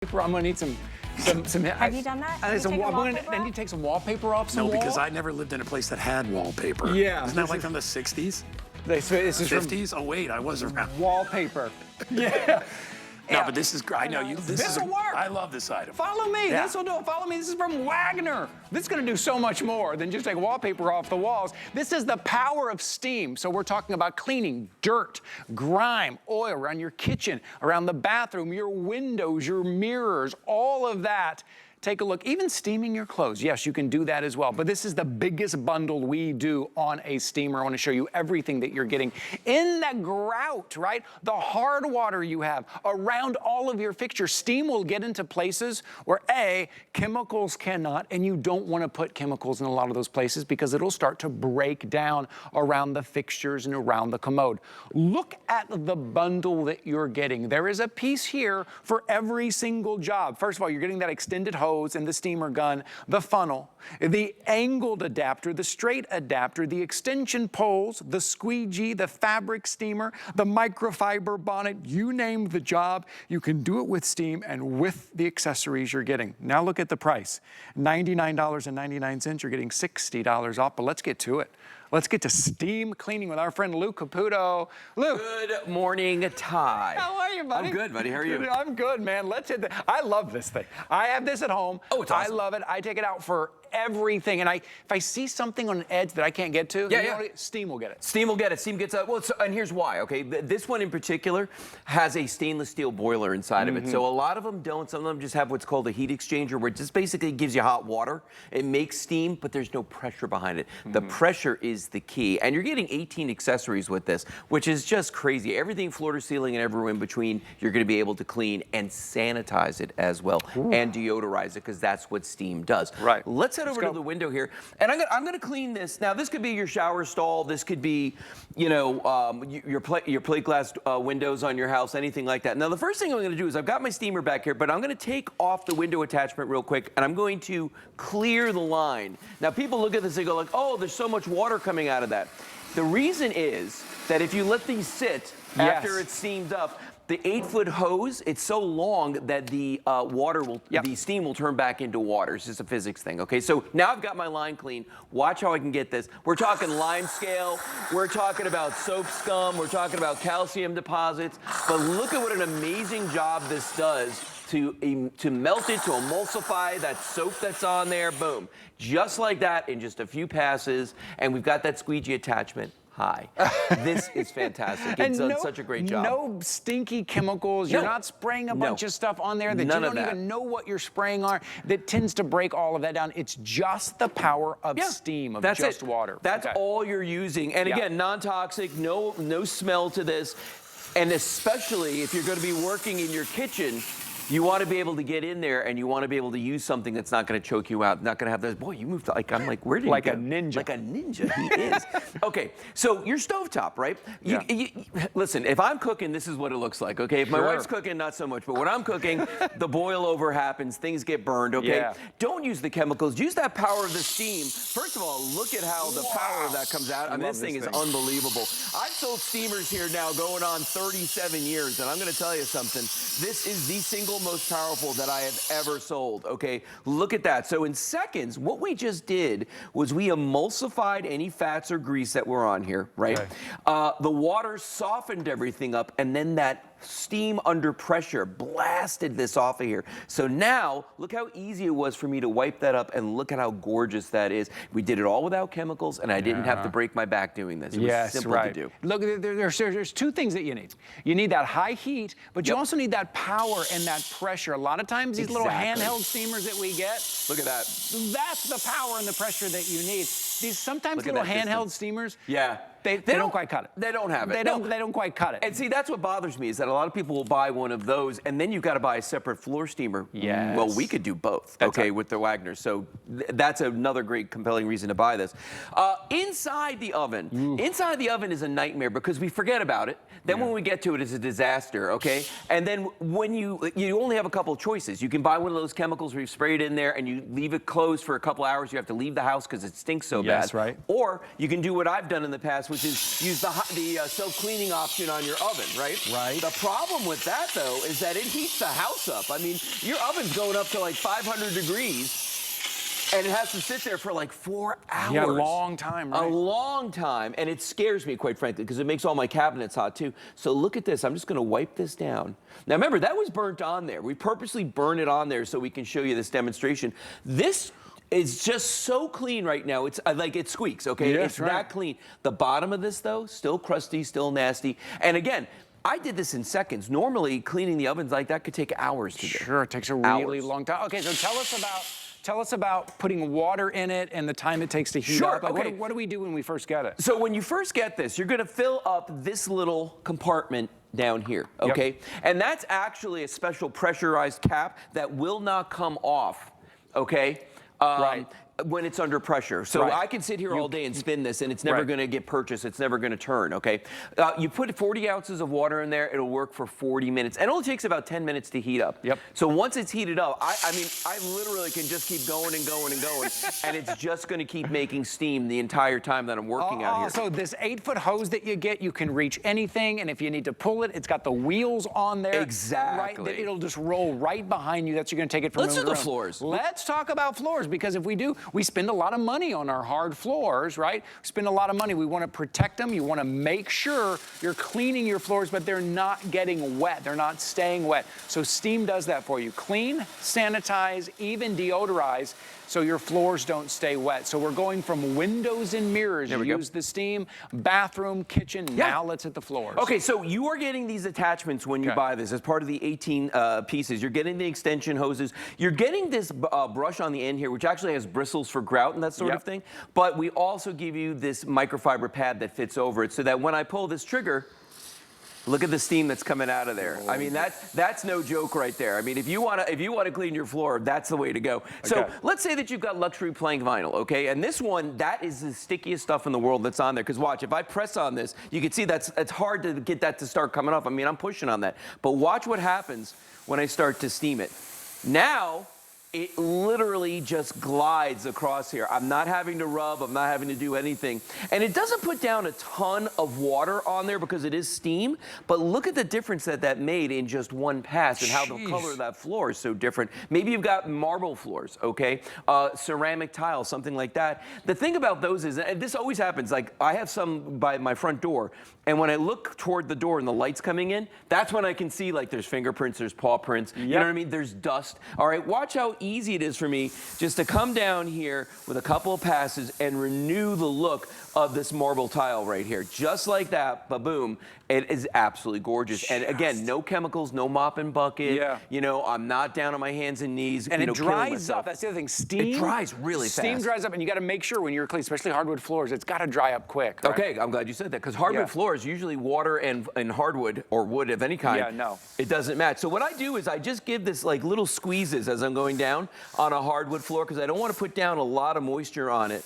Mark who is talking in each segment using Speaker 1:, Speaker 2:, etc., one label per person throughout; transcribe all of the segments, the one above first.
Speaker 1: I'm gonna need some.
Speaker 2: Have you done that?
Speaker 1: I need to take some wallpaper off some
Speaker 3: No, because
Speaker 1: wall.
Speaker 3: I never lived in a place that had wallpaper.
Speaker 1: Yeah.
Speaker 3: Isn't that like from the 60s?
Speaker 1: This is
Speaker 3: 50s? Oh, wait, I was around.
Speaker 1: Wallpaper. Yeah.
Speaker 3: No, but this is great. I know you.
Speaker 1: This'll work.
Speaker 3: I love this item.
Speaker 1: Follow me.
Speaker 3: Yeah.
Speaker 1: This will do it. Follow me. This is from Wagner. This is going to do so much more than just take wallpaper off the walls. This is the power of steam. So we're talking about cleaning dirt, grime, oil around your kitchen, around the bathroom, your windows, your mirrors, all of that. Take a look. Even steaming your clothes. Yes, you can do that as well. But this is the biggest bundle we do on a steamer. I want to show you everything that you're getting in the grout, right? The hard water you have around all of your fixtures. Steam will get into places where A, chemicals cannot, and you don't want to put chemicals in a lot of those places because it'll start to break down around the fixtures and around the commode. Look at the bundle that you're getting. There is a piece here for every single job. First of all, you're getting that extended hose and the steamer gun, the funnel, the angled adapter, the straight adapter, the extension poles, the squeegee, the fabric steamer, the microfiber bonnet, you name the job. You can do it with steam and with the accessories you're getting. Now look at the price, $99.99. You're getting $60 off, but let's get to it. Let's get to steam cleaning with our friend Lou Caputo. Lou.
Speaker 4: Good morning, Ty.
Speaker 1: How are you, buddy?
Speaker 4: I'm good, buddy. How are you?
Speaker 1: I'm good, man. Let's hit the. I love this thing. I have this at home.
Speaker 4: Oh, it's awesome.
Speaker 1: I love it. I take it out for everything. And if I see something on an edge that I can't get to, steam will get it.
Speaker 4: Steam will get it. Steam gets it. Well, and here's why, okay? This one in particular has a stainless steel boiler inside of it. So a lot of them don't. Some of them just have what's called a heat exchanger, where it just basically gives you hot water. It makes steam, but there's no pressure behind it. The pressure is the key. And you're getting 18 accessories with this, which is just crazy. Everything floor to ceiling and everywhere in between, you're going to be able to clean and sanitize it as well. And deodorize it, because that's what steam does.
Speaker 1: Right.
Speaker 4: Let's head over to the window here. And I'm going to clean this. Now, this could be your shower stall. This could be, you know, your plate glass windows on your house, anything like that. Now, the first thing I'm going to do is I've got my steamer back here, but I'm going to take off the window attachment real quick, and I'm going to clear the line. Now, people look at this and go like, oh, there's so much water coming out of that. The reason is that if you let these sit after it's steamed up, the 8-foot hose, it's so long that the the steam will turn back into water. It's just a physics thing, okay? So now I've got my line clean. Watch how I can get this. We're talking lime scale. We're talking about soap scum. We're talking about calcium deposits. But look at what an amazing job this does to melt it, to emulsify that soap that's on there. Boom. Just like that in just a few passes. And we've got that squeegee attachment. Hi. This is fantastic. It's done such a great job.
Speaker 1: No stinky chemicals. You're not spraying a bunch of stuff on there that you don't even know what you're spraying on. That tends to break all of that down. It's just the power of steam, of just water.
Speaker 4: That's all you're using. And again, non-toxic, no smell to this. And especially if you're going to be working in your kitchen, you want to be able to get in there and you want to be able to use something that's not going to choke you out, not going to have those, boy, you moved, like, I'm like, where did you go?
Speaker 1: Like a ninja.
Speaker 4: Like a ninja, he is. Okay, so your stovetop, right? Listen, if I'm cooking, this is what it looks like, okay? If my wife's cooking, not so much, but when I'm cooking, the boil over happens, things get burned, okay? Don't use the chemicals, use that power of the steam. First of all, look at how the power of that comes out. I mean, this thing is unbelievable. I've sold steamers here now going on 37 years, and I'm going to tell you something. This is the single most powerful that I have ever sold, okay? Look at that. So in seconds, what we just did was we emulsified any fats or grease that were on here, right? The water softened everything up, and then that steam under pressure blasted this off of here. So now, look how easy it was for me to wipe that up, and look at how gorgeous that is. We did it all without chemicals, and I didn't have to break my back doing this. It was simple to do.
Speaker 1: Look, there's two things that you need. You need that high heat, but you also need that power and that pressure. A lot of times, these little handheld steamers that we get,
Speaker 4: look at that.
Speaker 1: That's the power and the pressure that you need. These sometimes little handheld steamers, they don't quite cut it.
Speaker 4: They don't have it.
Speaker 1: They don't quite cut it.
Speaker 4: And see, that's what bothers me, is that a lot of people will buy one of those, and then you've got to buy a separate floor steamer.
Speaker 1: Yes.
Speaker 4: Well, we could do both, with the Wagner. So that's another great, compelling reason to buy this. Inside the oven. Inside the oven is a nightmare because we forget about it. Then when we get to it, it's a disaster, okay? And then when you only have a couple of choices. You can buy one of those chemicals where you spray it in there and you leave it closed for a couple hours. You have to leave the house because it stinks so bad.
Speaker 1: Right.
Speaker 4: Or you can do what I've done in the past, which is use the self-cleaning option on your oven, right?
Speaker 1: Right.
Speaker 4: The problem with that, though, is that it heats the house up. I mean, your oven's going up to like 500 degrees. And it has to sit there for like 4 hours.
Speaker 1: Yeah, a long time, right?
Speaker 4: A long time. And it scares me, quite frankly, because it makes all my cabinets hot, too. So look at this. I'm just going to wipe this down. Now, remember, that was burnt on there. We purposely burn it on there so we can show you this demonstration. This is just so clean right now. It's like it squeaks, okay?
Speaker 1: Yes,
Speaker 4: it's
Speaker 1: right.
Speaker 4: that clean. The bottom of this, though, still crusty, still nasty. And again, I did this in seconds. Normally, cleaning the ovens like that could take hours to do.
Speaker 1: Sure, it takes a really long time. Okay, so tell us about putting water in it and the time it takes to heat up. Like,
Speaker 4: okay.
Speaker 1: what do we do when we first get it?
Speaker 4: So when you first get this, you're gonna fill up this little compartment down here, okay?
Speaker 1: Yep.
Speaker 4: And that's actually a special pressurized cap that will not come off, okay?
Speaker 1: Right.
Speaker 4: When it's under pressure. So
Speaker 1: Right.
Speaker 4: I can sit here all day and spin this and it's never
Speaker 1: Right.
Speaker 4: gonna get purchased, it's never gonna turn, okay? You put 40 ounces of water in there, it'll work for 40 minutes. And it only takes about 10 minutes to heat up.
Speaker 1: Yep.
Speaker 4: So once it's heated up, I mean, I literally can just keep going and going and going, and it's just gonna keep making steam the entire time that I'm working out here.
Speaker 1: So this 8-foot hose that you get, you can reach anything, and if you need to pull it, it's got the wheels on there.
Speaker 4: Exactly.
Speaker 1: Right, it'll just roll right behind you. That's you're gonna take it from
Speaker 4: Let's
Speaker 1: room
Speaker 4: do
Speaker 1: to
Speaker 4: the
Speaker 1: room.
Speaker 4: floors.
Speaker 1: Let's talk about floors, because if we do, we spend a lot of money on our hard floors, right? We spend a lot of money. We want to protect them. You want to make sure you're cleaning your floors, but they're not getting wet. They're not staying wet. So Steam does that for you. Clean, sanitize, even deodorize, so your floors don't stay wet. So we're going from windows and mirrors. You use the Steam, bathroom, kitchen. Now let's hit the floors.
Speaker 4: Okay, so you are getting these attachments when you buy this as part of the 18 pieces. You're getting the extension hoses. You're getting this brush on the end here, which actually has bristles for grout and that sort of thing. But we also give you this microfiber pad that fits over it so that when I pull this trigger, look at the steam that's coming out of there. I mean, that's no joke right there. I mean, if you want to clean your floor, that's the way to go. So let's say that you've got luxury plank vinyl, okay? And this one, that is the stickiest stuff in the world that's on there. Because watch, if I press on this, you can see it's hard to get that to start coming off. I mean, I'm pushing on that. But watch what happens when I start to steam it. Now, it literally just glides across here. I'm not having to rub, I'm not having to do anything. And it doesn't put down a ton of water on there because it is steam, but look at the difference that made in just one pass and how the color of that floor is so different. Maybe you've got marble floors, okay? Ceramic tile, something like that. The thing about those is, and this always happens, like I have some by my front door, and when I look toward the door and the light's coming in, that's when I can see like there's fingerprints, there's paw prints, you know what I mean? There's dust. All right, watch how easy it is for me just to come down here with a couple of passes and renew the look of this marble tile right here. Just like that, ba-boom. It is absolutely gorgeous. And again, no chemicals, no mop and bucket. You know, I'm not down on my hands and knees.
Speaker 1: And it
Speaker 4: killing
Speaker 1: dries
Speaker 4: myself.
Speaker 1: up. That's the other thing. Steam.
Speaker 4: It dries really fast.
Speaker 1: Steam dries up, and you got to make sure when you're cleaning, especially hardwood floors, it's got to dry up quick. Right?
Speaker 4: Okay, I'm glad you said that, because hardwood floors, usually water and hardwood or wood of any kind, it doesn't match. So what I do is I just give this like little squeezes as I'm going down on a hardwood floor, because I don't want to put down a lot of moisture on it.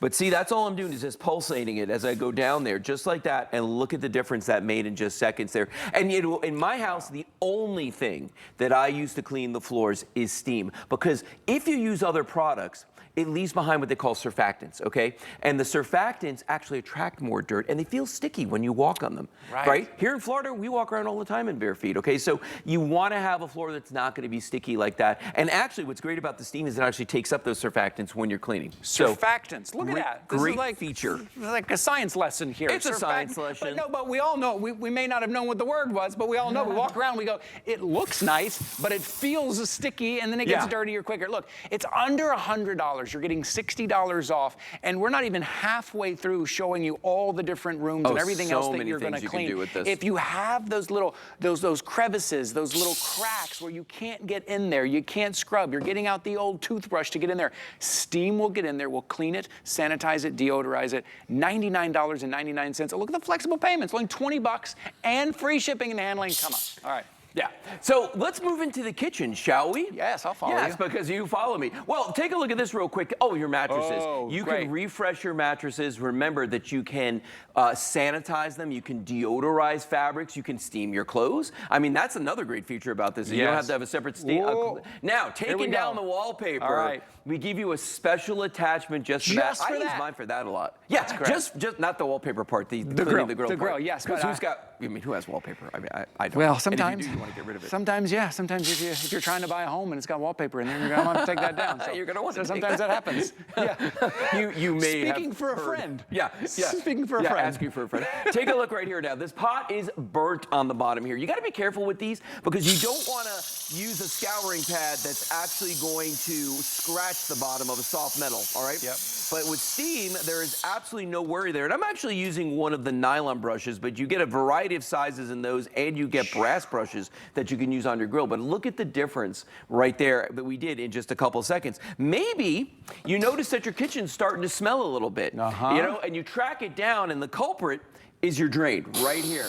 Speaker 4: But see, that's all I'm doing is just pulsating it as I go down there, just like that, and look at the difference that made in just seconds there. And you know, in my house, the only thing that I use to clean the floors is steam, because if you use other products, it leaves behind what they call surfactants, okay? And the surfactants actually attract more dirt, and they feel sticky when you walk on them, right? Here in Florida, we walk around all the time in bare feet, okay? So you want to have a floor that's not going to be sticky like that. And actually, what's great about the steam is it actually takes up those surfactants when you're cleaning.
Speaker 1: Surfactants, look at that. This
Speaker 4: Great
Speaker 1: is like,
Speaker 4: feature.
Speaker 1: Like a science lesson here.
Speaker 4: It's a science lesson.
Speaker 1: But no, but we all know, we may not have known what the word was, but we all know, we walk around, we go, it looks nice, but it feels sticky, and then it gets dirtier quicker. Look, it's under $100. You're getting $60 off, and we're not even halfway through showing you all the different rooms and everything else that you're going to clean. If you have those little, those crevices, those little cracks where you can't get in there, you can't scrub, you're getting out the old toothbrush to get in there, Steam will get in there, we'll clean it, sanitize it, deodorize it, $99.99. Oh, look at the flexible payments, only $20 and free shipping and handling. Come on. All right.
Speaker 4: Yeah. So let's move into the kitchen, shall we?
Speaker 1: Yes, I'll follow you.
Speaker 4: Yes, because you follow me. Well, take a look at this real quick. Oh, your mattresses.
Speaker 1: Oh,
Speaker 4: You
Speaker 1: great.
Speaker 4: can refresh your mattresses. Remember that you can sanitize them. You can deodorize fabrics. You can steam your clothes. I mean, that's another great feature about this. You don't have to have a separate steam. Now, taking down the wallpaper,
Speaker 1: all right.
Speaker 4: we give you a special attachment just for that. I use mine for that a lot. Yeah, just not the wallpaper part. The
Speaker 1: grill.
Speaker 4: the grill
Speaker 1: The
Speaker 4: part.
Speaker 1: grill, yes.
Speaker 4: Because
Speaker 1: But
Speaker 4: who's got? I mean, who has wallpaper? I mean, I don't.
Speaker 1: Well,
Speaker 4: And
Speaker 1: sometimes.
Speaker 4: if you do, you want to get rid of it.
Speaker 1: Sometimes, yeah. Sometimes if you're trying to buy a home and it's got wallpaper in there, you're going to want to take that down. So,
Speaker 4: You're gonna want to take
Speaker 1: sometimes that happens. Yeah.
Speaker 4: You may have
Speaker 1: Speaking for a
Speaker 4: heard.
Speaker 1: friend.
Speaker 4: Yeah.
Speaker 1: Speaking for a friend.
Speaker 4: Asking for a friend. Take a look right here now. This pot is burnt on the bottom here. You got to be careful with these because you don't want to use a scouring pad that's actually going to scratch the bottom of a soft metal, all right?
Speaker 1: Yep.
Speaker 4: But with steam, there is absolutely no worry there. And I'm actually using one of the nylon brushes, but you get a variety of sizes in those, and you get brass brushes that you can use on your grill. But look at the difference right there that we did in just a couple seconds. Maybe you notice that your kitchen's starting to smell a little bit, you know, and you track it down, and the culprit is your drain right here.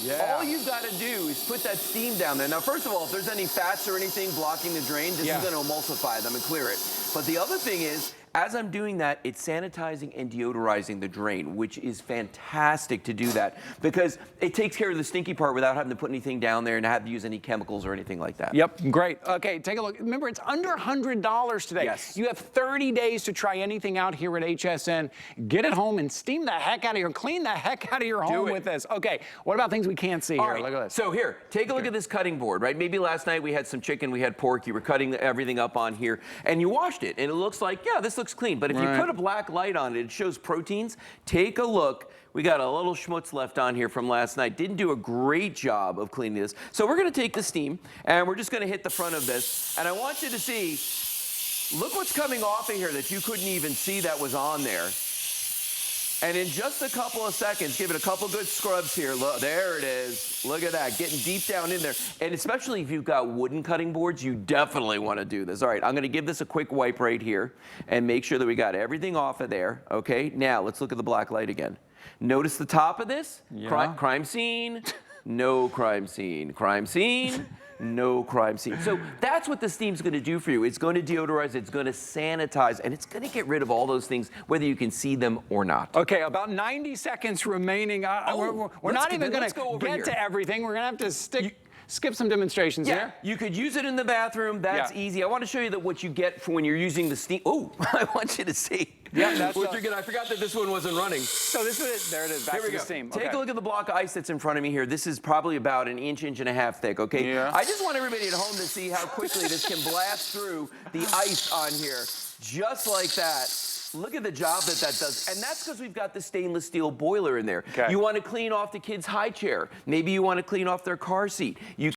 Speaker 1: Yeah.
Speaker 4: All you've got to do is put that steam down there. Now, first of all, if there's any fats or anything blocking the drain, this is going to emulsify them and clear it. But the other thing is, as I'm doing that, it's sanitizing and deodorizing the drain, which is fantastic to do that because it takes care of the stinky part without having to put anything down there and have to use any chemicals or anything like that.
Speaker 1: Yep, great. Okay, take a look. Remember, it's under $100 today.
Speaker 4: Yes.
Speaker 1: You have 30 days to try anything out here at HSN. Get it home and steam the heck out of your, clean the heck out of your home with this. Okay, what about things we can't see here? Look at this.
Speaker 4: So here, take a look at this cutting board, right? Maybe last night we had some chicken, we had pork, you were cutting everything up on here, and you washed it, and it looks like, yeah, this looks clean. But if you put a black light on it, it shows proteins. Take a look. We got a little schmutz left on here from last night. Didn't do a great job of cleaning this. So we're gonna take the steam, and we're just gonna hit the front of this, and I want you to see, look what's coming off of here that you couldn't even see that was on there. And in just a couple of seconds, give it a couple good scrubs here. Look, there it is. Look at that, getting deep down in there. And especially if you've got wooden cutting boards, you definitely want to do this. All right, I'm going to give this a quick wipe right here and make sure that we got everything off of there. Okay, now let's look at the black light again. Notice the top of this? Crime scene, no crime scene. Crime scene. No crime scene. So that's what the steam's going to do for you. It's going to deodorize, it's going to sanitize, and it's going to get rid of all those things, whether you can see them or not.
Speaker 1: Okay, about 90 seconds remaining. We're not even going to get to everything. We're going to have to skip some demonstrations here.
Speaker 4: You could use it in the bathroom. That's easy. I want to show you what you get for when you're using the steam. Oh, I want you to see.
Speaker 1: Yeah, that's
Speaker 4: what you're getting. I forgot that this one wasn't running.
Speaker 1: So this is it. There it is. Back to the steam.
Speaker 4: Take a look at the block of ice that's in front of me here. This is probably about an inch and a half thick, okay?
Speaker 1: Yeah.
Speaker 4: I just want everybody at home to see how quickly this can blast through the ice on here. Just like that. Look at the job that does. And that's because we've got the stainless steel boiler in there. You want to clean off the kid's high chair. Maybe you want to clean off their car seat. You